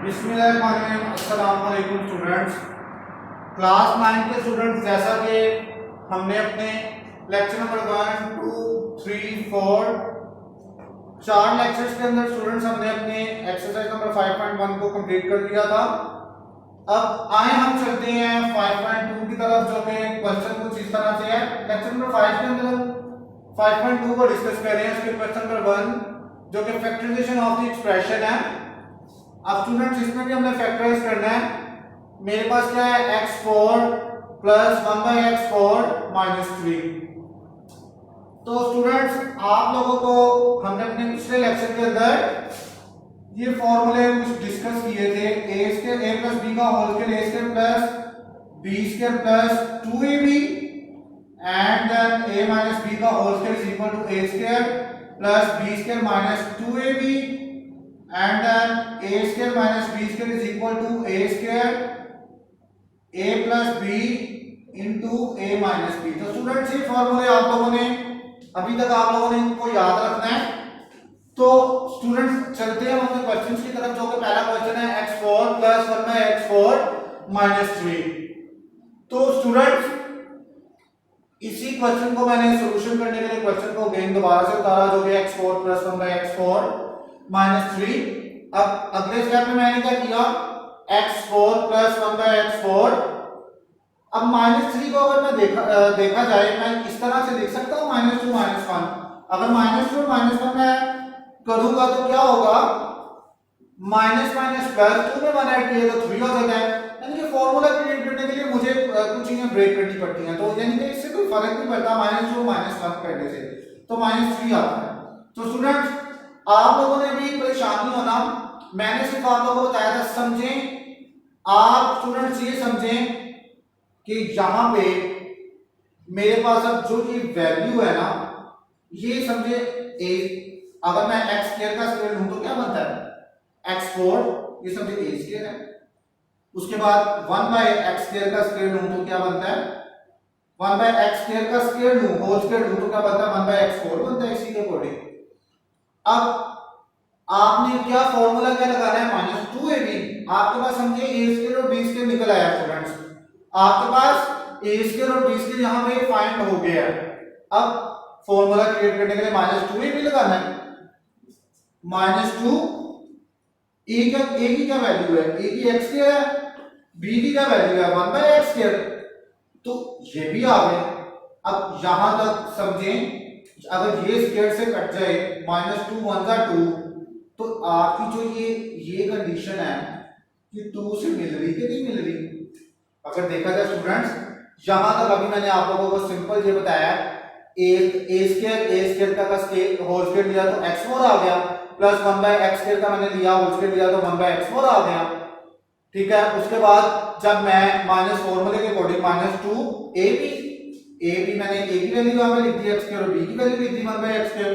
बिस्मिल्लाहिर्रहमानिर्रहीम। अस्सलाम वालेकुम स्टूडेंट्स। क्लास 9 के स्टूडेंट्स, जैसा कि हमने अपने लेक्चर नंबर 1 2 3 4 चार लेक्चर्स के अंदर स्टूडेंट्स हमने अपने एक्सरसाइज नंबर 5.1 को कंप्लीट कर लिया था। अब आए हम चलते हैं 5.2 की तरफ, जो कि क्वेश्चन कुछ इस तरह से है। लेक्चर नंबर 5 के अंदर 5.2 को डिस्कस कर रहे हैं। उसके क्वेश्चन नंबर 1 जो कि फैक्टराइजेशन ऑफ द एक्सप्रेशन है। अब स्टूडेंट्स इसमें भी हमने फैक्टराइज करना है। मेरे पास क्या है, x4 प्लस 1/x4 माइनस 3। तो स्टूडेंट्स आप लोगों को हमने अपने पिछले लेक्चर के अंदर ये फॉर्मूले कुछ डिस्कस किए थे। a square a plus b का whole square a square plus b square plus 2ab and then a minus b का whole square is equal to a square plus b square minus 2ab and then a square minus b square is equal to a square a plus b into a minus b। तो students ये फॉर्मूले आप लोगों ने अभी तक आप लोगों ने इनको याद रखना है। तो स्टूडेंट्स चलते हैं अपने क्वेश्चंस की तरफ, जो कि पहला क्वेश्चन है x4 प्लस 1/x4 माइनस 3। तो स्टूडेंट्स इसी क्वेश्चन को मैंने सॉल्यूशन करने के लिए क्वेश्चन को अगेन दोबारा से उतारा, जो कि x4 प्लस 1/x4 माइनस 3। अब अगले स्टेप में मैंने क्या किया, x4 प्लस 1/x4। अब माइनस 3 को अगर मैं देखा जाए, मैं इस तरह से लिख सकता हूं -2 -1। अगर -2 -1 मैं करूंगा तो क्या होगा, माइनस माइनस प्लस 2 में 1 ऐड किया तो 3 हो जाता है। यानी कि फॉर्मूला क्रिएट करने के लिए मुझे कुछ चीजें ब्रेक करनी पड़ती हैं। तो यानी कि इससे कोई फर्क नहीं पड़ता -2 -1 करने से, तो -3 आता है। तो स्टूडेंट्स आप लोगों ने भी परेशान नहीं होना, मैंने सिर्फ आप लोगों को बताया था। समझें आप स्टूडेंट्स, ये समझें कि यहां पे मेरे पास अब जो ये वैल्यू है ना, ये समझे अगर मैं x स्क्वायर का स्क्वायर लूं तो क्या बनता है, x4, ये समझे a स्क्वायर है। उसके बाद 1/x स्क्वायर का स्क्वायर लूं तो क्या बनता है, 1/x स्क्वायर का स्क्वायर लूं, होल स्क्वायर लूं तो क्या बनता है, 1/x4 बनता है इसी के अकॉर्डिंग। अब आपने क्या फॉर्मूला क्या लगाना है, -2ab। आपके पास समझिए a स्क्वायर और b स्क्वायर निकल आया स्टूडेंट्स। आपके पास a स्क्वायर और b स्क्वायर यहां पे फाइंड हो गया है। अब फॉर्मूला क्रिएट करने के लिए -2ab लगाना है। -2 a की क्या वैल्यू है, a की x स्क्वायर है, b की क्या वैल्यू है, 1/x स्क्वायर। तो ये भी आ गए। अब यहां तक समझें, अगर ये स्क्वायर से कट जाए, -2 1 जा 2, तो आपकी जो ये कंडीशन है कि 2 से मिल रही कि नहीं मिल रही। अगर देखा जाए स्टूडेंट्स, यहां तक अभी मैंने आप लोगों को सिंपल ये बताया, a स्क्वायर का स्क्वायर होल स्क्वायर लिया तो x4 आ गया, प्लस 1/x स्क्वायर का मैंने लिया होल स्क्वायर लिया तो 1/x4 आ गया। ठीक है। उसके बाद जब मैं माइनस फॉर्मूले के अकॉर्डिंग -2ab मैंने a की वैल्यू यहां पे लिख दी, x स्क्वायर और b की वैल्यू लिख दी 1/x स्क्वायर।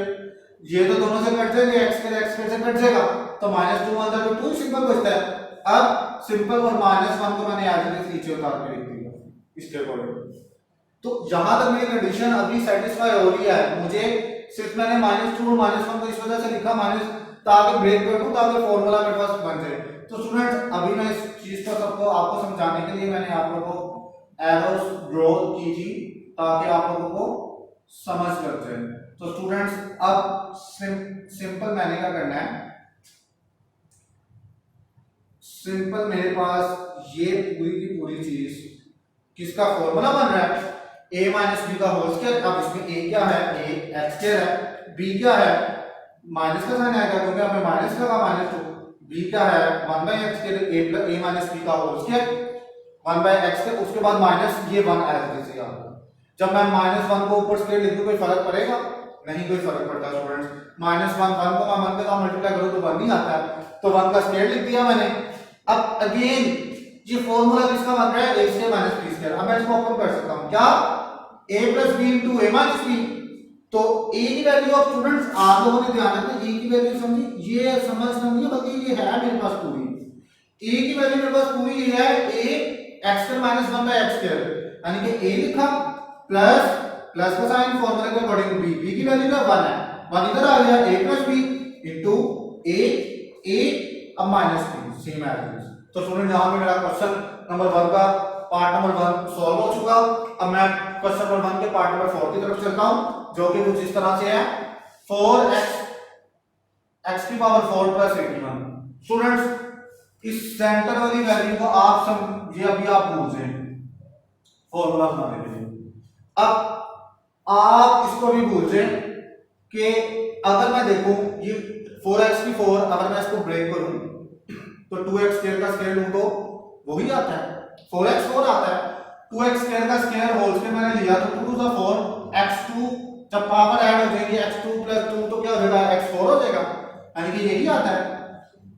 ये तो दोनों से कट जाएंगे, x स्क्वायर से कट जाएगा, तो -2 1 जा 2 सिंपल बचता है। अब सिंपल और -1 को मैंने एज इट इज नीचे उतार के लिख दिया इसके अकॉर्डिंग। तो यहां तक मेरी कंडीशन अभी सेटिस्फाई हो रही है। मुझे सिर्फ मैंने -2 और -1 को इस वजह से लिखा ताकि ब्रेक कर दूं, ताकि फॉर्मूला मेरे पास बन जाए। तो स्टूडेंट्स अभी मैं इस चीज को सबको आपको समझाने के लिए मैंने आप लोगों को एरोस ड्रॉ की थी, ताकि आप लोगों को समझ लग जाए। तो स्टूडेंट्स अब सिंपल मैंने क्या करना है, सिंपल मेरे पास ये पूरी की पूरी चीज किसका फॉर्मूला बन रहा है, a माइनस बी का होल स्क्वायर। अब इसमें a क्या है, a x स्क्वायर है, b क्या है, माइनस का साइन आएगा क्योंकि आपने माइनस लगा -2। b क्या है, 1/x square a minus b का होल स्क्वायर 1/x स्क्वायर। उसके बाद माइनस ये 1 एज इट इज आ गया। जब मैं -1 को ऊपर स्क्वायर लिख दूं कोई फर्क पड़ेगा, नहीं कोई फर्क पड़ता स्टूडेंट्स। -1 1 को मैं 1 के साथ मल्टीप्लाई करूं तो 1 नहीं आता है, तो 1 का स्क्वायर लिख दिया मैंने। अब अगेन ये फॉर्मूला किसका बन रहा है, a square minus b square. अब मैं इसको ओपन कर सकता हूं, क्या, a plus b into a minus b। तो a की वैल्यू ऑफ स्टूडेंट्स आप लोगों ने ध्यान रखना, a की वैल्यू समझी, ये समझना नहीं है, बल्कि ये है मेरे पास पूरी a की वैल्यू मेरे पास पूरी है, a x square minus 1/x square, यानी कि a लिखा प्लस प्लस का साइन फॉर्मूला के अकॉर्डिंग b की वैल्यू क्या 1 है, 1 इधर आ गया, a plus b into a अब -3 सेम एज इट इज। तो स्टूडेंट यहाँ पे मेरा क्वेश्चन नंबर 1 का पार्ट नंबर 1 सॉल्व हो चुका। अब मैं क्वेश्चन नंबर 1 के पार्ट नंबर 4 की तरफ चलता हूँ, जो कि कुछ इस तरह से है 4x x की पावर 4 प्लस 81। स्टूडेंट्स इस सेंटर वाली वैल्यू को आप ये अभी आप भूल जाए फॉर्मूला बनाने के लिए। अब आप इसको भी भूल जाए कि अगर मैं देखूं ये 4x की 4 अगर मैं इसको ब्रेक करूं तो 2x स्क्वायर का स्क्वायर लूं तो वही आता है 4x 4 आता है। 2x स्क्वायर का स्क्वायर होल स्क्वायर मैंने लिया तो 2 टू द 4 x2 जब पावर ऐड हो जाएगी x2 प्लस 2 तो क्या हो जाएगा x4 हो जाएगा, यानी कि यही आता है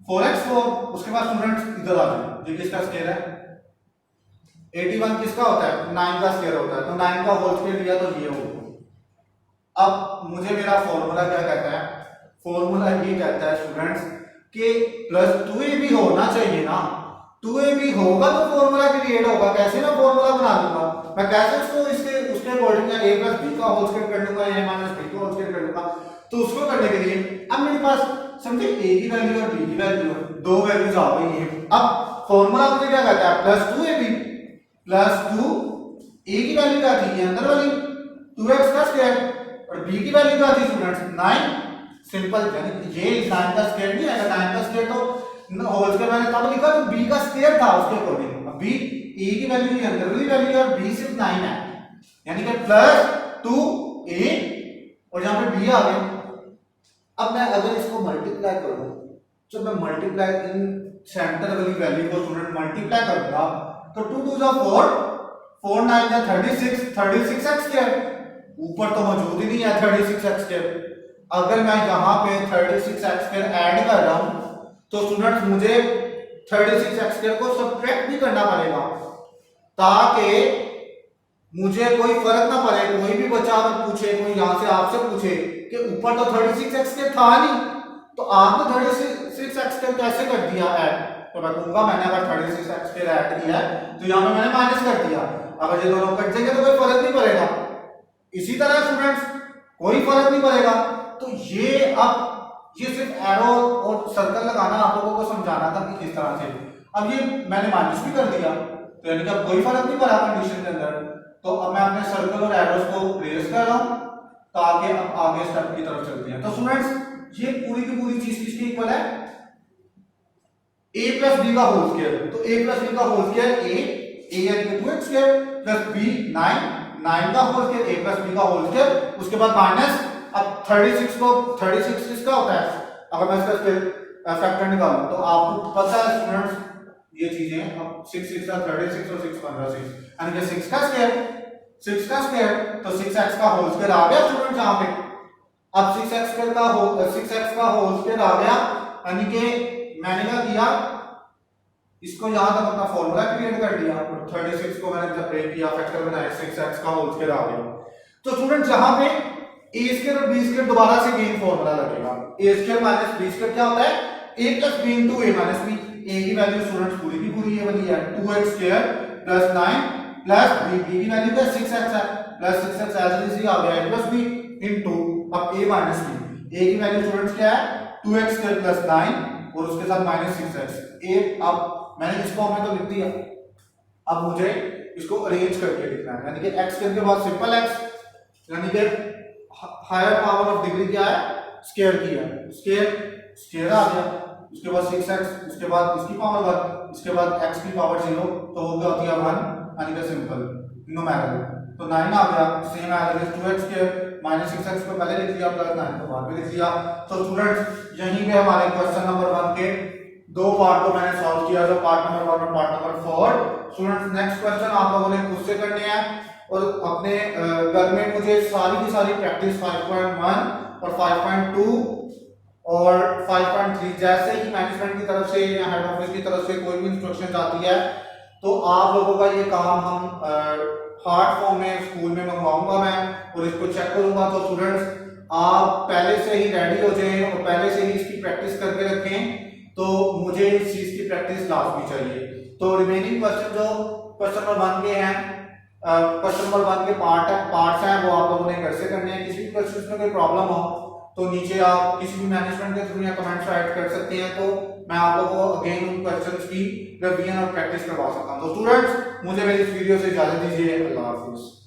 4x4। उसके बाद स्टूडेंट्स इधर आ जाए, ये किसका स्क्वायर है 81 किसका होता है 9 का स्क्वायर होता है, तो 9 का होल स्क्वायर लिया तो ये होगा। अब मुझे मेरा फॉर्मूला क्या कहता है, फॉर्मूला ये कहता है स्टूडेंट्स कि प्लस 2ab होना चाहिए ना, 2ab होगा तो फॉर्मूला क्रिएट होगा। कैसे मैं फॉर्मूला बना दूंगा, मैं कैसे उसको इसके उसके अकॉर्डिंग a प्लस b का होल स्क्वायर कर दूंगा या माइनस b का होल स्क्वायर कर दूंगा। तो उसको करने के लिए अब मेरे पास समझे a की वैल्यू और b की वैल्यू, दो वैल्यूज आ गई हैं। अब फॉर्मूला मुझे क्या कहता है प्लस 2ab प्लस 2 a की वैल्यू क्या थी ये अंदर वाली 2x का स्क्वायर और b की वैल्यू क्या थी स्टूडेंट्स 9। सिंपल, यानी ये 9 का स्क्वायर नहीं आएगा, 9 का स्क्वायर तो होल स्क्वायर मैंने तब लिखा तो b का स्क्वायर था उसके अकॉर्डिंग। अब b a की वैल्यू ये अंदर वाली वैल्यू है और b सिर्फ 9 है, यानी कि प्लस 2a और यहां पे b आ गया। अब मैं अगर इसको मल्टीप्लाई करूं, जब मैं मल्टीप्लाई इन सेंटर वाली वैल्यू को स्टूडेंट मल्टीप्लाई करूंगा तो 2 टू 4 4 9 जा 36 36x स्क्वायर, ऊपर तो मौजूद ही नहीं है 36x स्क्वायर। अगर मैं यहां पे 36x स्क्वायर ऐड कर रहा हूं तो स्टूडेंट्स मुझे 36x स्क्वायर को सब्ट्रैक्ट भी करना पड़ेगा ताकि मुझे कोई फर्क ना पड़े। कोई भी बच्चा अगर पूछे, कोई यहां से आपसे पूछे कि ऊपर तो 36x स्क्वायर था नहीं तो आपने 36x स्क्वायर कैसे कर दिया ऐड, तो मैं कहूंगा मैंने अगर 36x स्क्वायर ऐड किया है तो यहां पे मैंने माइनस कर दिया। अगर ये दोनों कट जाएंगे तो कोई फर्क नहीं पड़ेगा। इसी तरह स्टूडेंट्स कोई फर्क नहीं पड़ेगा। तो ये सिर्फ एरो और सर्कल लगाना आप लोगों को समझाना था कि किस तरह से। अब ये मैंने माइनस भी कर दिया तो यानी कि अब कोई फर्क नहीं पड़ा कंडीशन के अंदर। तो अब मैं अपने सर्कल और एरोस को प्लेस कर रहा हूं ताकि अब आगे स्टेप की तरफ चलते हैं। तो स्टूडेंट्स ये पूरी की पूरी चीज किसके इक्वल है a प्लस b का होल स्क्वायर। तो a प्लस b का होल स्क्वायर a यानी कि 2x स्क्वायर प्लस b 9 का whole square a plus b का होल स्क्वायर, उसके बाद माइनस। अब 36 को 36 किसका होता है, अगर मैं इसका फैक्टर निकालूं तो आपको पता है स्टूडेंट्स ये चीजें। अब 6 6 का 36 और 6 15 6 यानी कि 6 का स्क्वायर तो 6x का होल स्क्वायर आ गया स्टूडेंट यहां पे। अब 6x का होल स्क्वायर आ गया, यानी कि मैंने क्या किया इसको यहां तक अपना फॉर्मूला क्रिएट कर दिया और 36 को मैंने जब ब्रेक किया फैक्टर बनाया 6x का होल स्क्वायर आ गया। तो स्टूडेंट यहां पे a स्क्वायर और b स्क्वायर दोबारा से गेन फॉर्मूला लगेगा। a square minus b square क्या होता है a plus b into a minus b। a की वैल्यू स्टूडेंट्स पूरी की पूरी ये वाली है 2x square plus 9 plus b की वैल्यू क्या 6x है प्लस 6x एज इट आ गया a प्लस b इनटू अब a माइनस b। a की वैल्यू स्टूडेंट्स क्या है 2x स्क्वायर प्लस 9 और उसके साथ माइनस 6x। a अब मैंने इसको हमें तो लिख दिया, अब मुझे इसको अरेंज करके लिखना है, यानी कि x के बाद सिंपल x, यानी कि हायर पावर ऑफ डिग्री क्या है स्क्वायर की है, स्क्वायर आ गया। उसके बाद 6x, उसके बाद इसकी पावर 1, इसके बाद x की पावर 0 तो हो गया 1 यानी कि सिंपल न्यूमेरिकल। तो 9 आ गया same as it is 2x square minus 6x को पहले लिख लिया प्लस 9 को बाद में लिख लिया। तो स्टूडेंट्स यहीं पे हमारे क्वेश्चन नंबर 1 के दो पार्ट को मैंने सॉल्व किया, जो पार्ट नंबर 1 और part number 4। Students next question आप लोगों ने खुद से करने हैं और अपने घर में मुझे सारी की सारी प्रैक्टिस 5.1 और 5.2 और 5.3 जैसे ही मैनेजमेंट की तरफ से या हेड ऑफिस की तरफ से कोई भी इंस्ट्रक्शन आती है तो आप लोगों का ये काम हम हार्ड फॉर्म में स्कूल में मंगवाऊंगा मैं और इसको चेक करूंगा। तो स्टूडेंट्स आप पहले से ही रेडी हो जाएं और पहले से ही इसकी प्रैक्टिस करके रखें, तो मुझे इस चीज की प्रैक्टिस लाजमी चाहिए। तो रिमेनिंग क्वेश्चन जो क्वेश्चन नंबर 1 के हैं, क्वेश्चन नंबर 1 के पार्ट्स हैं वो आप लोगों ने घर से करने हैं। किसी भी क्वेश्चन में कोई प्रॉब्लम हो तो नीचे आप किसी भी मैनेजमेंट के थ्रू या कमेंट्स ऐड कर सकते हैं, तो मैं आप लोगों को अगेन उन क्वेश्चंस की रिवीजन और प्रैक्टिस करवा सकता हूं। तो स्टूडेंट्स मुझे मेरी इस वीडियो से इजाजत दीजिए। अल्लाह हाफिज।